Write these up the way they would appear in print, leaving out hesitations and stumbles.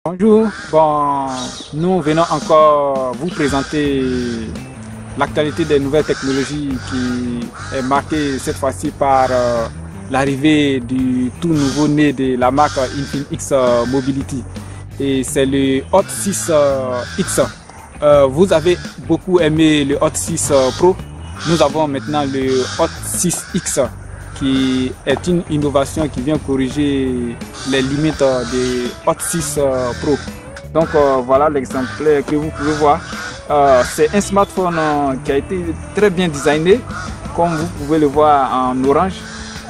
Bonjour, nous venons encore vous présenter l'actualité des nouvelles technologies qui est marquée cette fois-ci par l'arrivée du tout nouveau né de la marque Infinix Mobility, et c'est le Hot 6 X. Vous avez beaucoup aimé le Hot 6 Pro, nous avons maintenant le Hot 6 X qui est une innovation qui vient corriger les limites des Hot 6 Pro. Donc voilà l'exemplaire que vous pouvez voir. C'est un smartphone qui a été très bien designé, comme vous pouvez le voir en orange.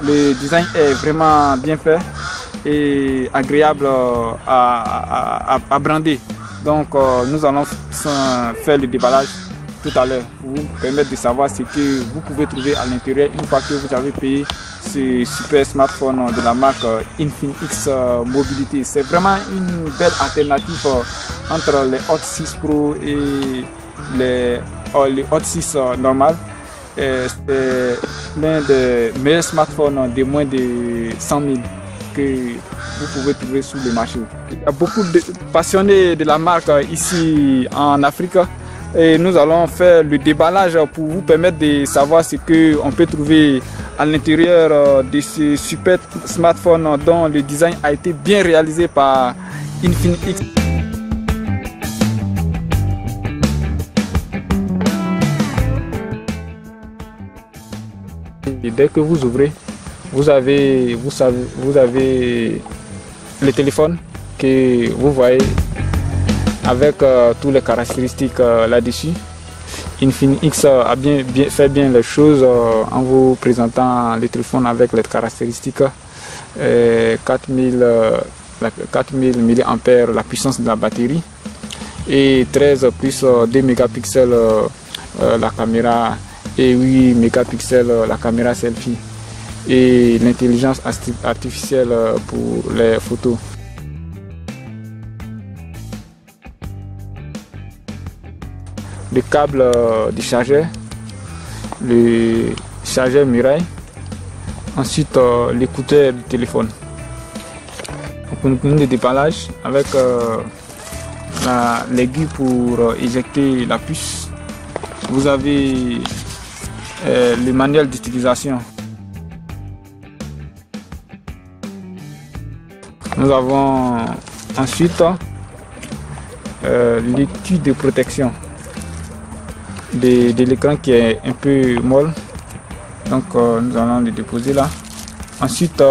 Le design est vraiment bien fait et agréable à brander. Donc nous allons faire le déballage tout à l'heure pour vous permettre de savoir ce que vous pouvez trouver à l'intérieur une fois que vous avez payé ce super smartphone de la marque Infinix Mobility. C'est vraiment une belle alternative entre les Hot 6 Pro et les Hot 6 normal. C'est l'un des meilleurs smartphones de moins de 100 000 que vous pouvez trouver sur le marché. Il y a beaucoup de passionnés de la marque ici en Afrique. Et nous allons faire le déballage pour vous permettre de savoir ce qu'on peut trouver à l'intérieur de ce super smartphone dont le design a été bien réalisé par Infinix. Et dès que vous ouvrez, vous avez le téléphone que vous voyez avec toutes les caractéristiques là-dessus. Infinix a fait bien les choses en vous présentant le téléphone avec les caractéristiques 4000 mAh la puissance de la batterie et 13 plus 2 mégapixels la caméra et 8 mégapixels la caméra selfie et l'intelligence artificielle pour les photos. Le câble du chargeur, le chargeur Mirai, ensuite l'écouteur du téléphone. On continue le déballage avec l'aiguille pour éjecter la puce. Vous avez le manuel d'utilisation. Nous avons ensuite l'étui de protection de l'écran qui est un peu molle, donc nous allons le déposer là. Ensuite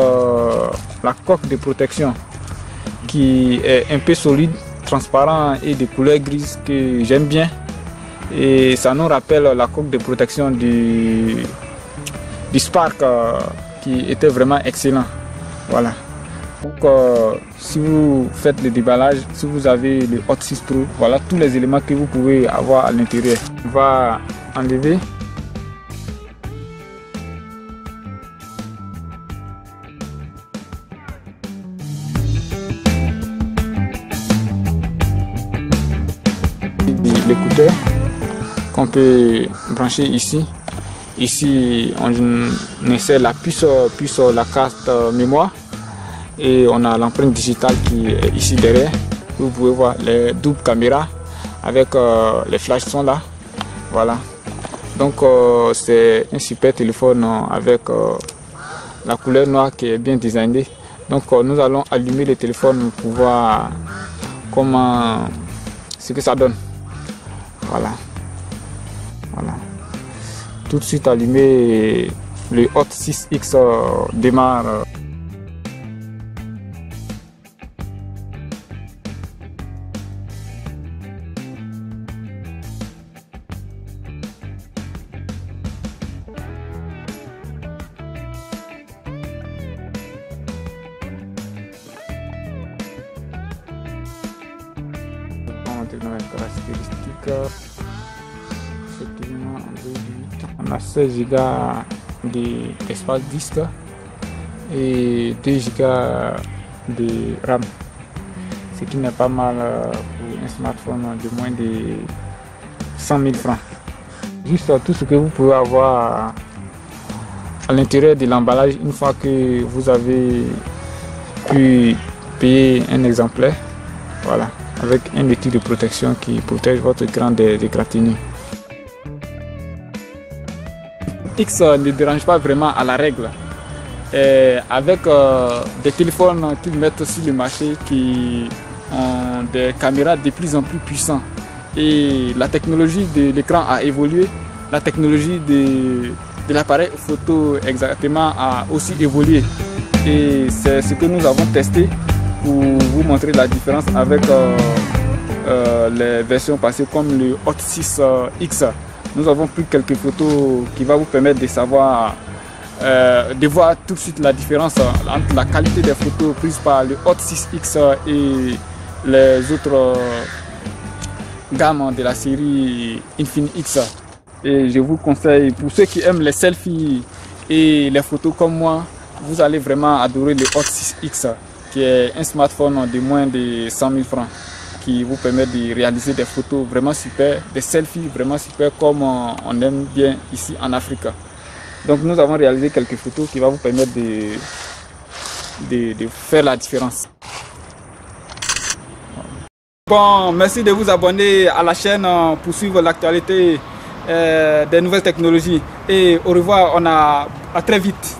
la coque de protection qui est un peu solide, transparent et de couleur grise que j'aime bien, et ça nous rappelle la coque de protection du Spark qui était vraiment excellent. Voilà. Donc si vous faites le déballage, si vous avez le Hot 6 Pro, voilà tous les éléments que vous pouvez avoir à l'intérieur. On va enlever. L'écouteur qu'on peut brancher ici. Ici on insère la puce la carte mémoire. Et on a l'empreinte digitale qui est ici derrière. Vous pouvez voir les doubles caméras avec les flashs sont là. Voilà. Donc c'est un super téléphone avec la couleur noire qui est bien designée. Donc nous allons allumer le téléphone pour voir comment ce que ça donne. Voilà. Voilà. Tout de suite allumé, le Hot 6 X démarre. Caractéristiques, effectivement on a 16 Go d'espace disque et 2 Go de RAM, ce qui n'est pas mal pour un smartphone de moins de 100 000 francs. Juste tout ce que vous pouvez avoir à l'intérieur de l'emballage une fois que vous avez pu payer un exemplaire. Voilà, avec un outil de protection qui protège votre écran des égratignures. X ne dérange pas vraiment à la règle. Et avec des téléphones qu'ils mettent sur le marché qui ont des caméras de plus en plus puissantes et la technologie de l'écran a évolué, la technologie de l'appareil photo exactement a aussi évolué et c'est ce que nous avons testé pour vous montrer la différence avec les versions passées comme le Hot 6X. Nous avons pris quelques photos qui vont vous permettre de savoir de voir tout de suite la différence entre la qualité des photos prises par le Hot 6X et les autres gammes de la série Infinix. Et je vous conseille, pour ceux qui aiment les selfies et les photos comme moi, vous allez vraiment adorer le Hot 6X, qui est un smartphone de moins de 100 000 francs, qui vous permet de réaliser des photos vraiment super, des selfies vraiment super comme on aime bien ici en Afrique. Donc nous avons réalisé quelques photos qui vont vous permettre de faire la différence. Bon, merci de vous abonner à la chaîne pour suivre l'actualité des nouvelles technologies. Et au revoir, à très vite.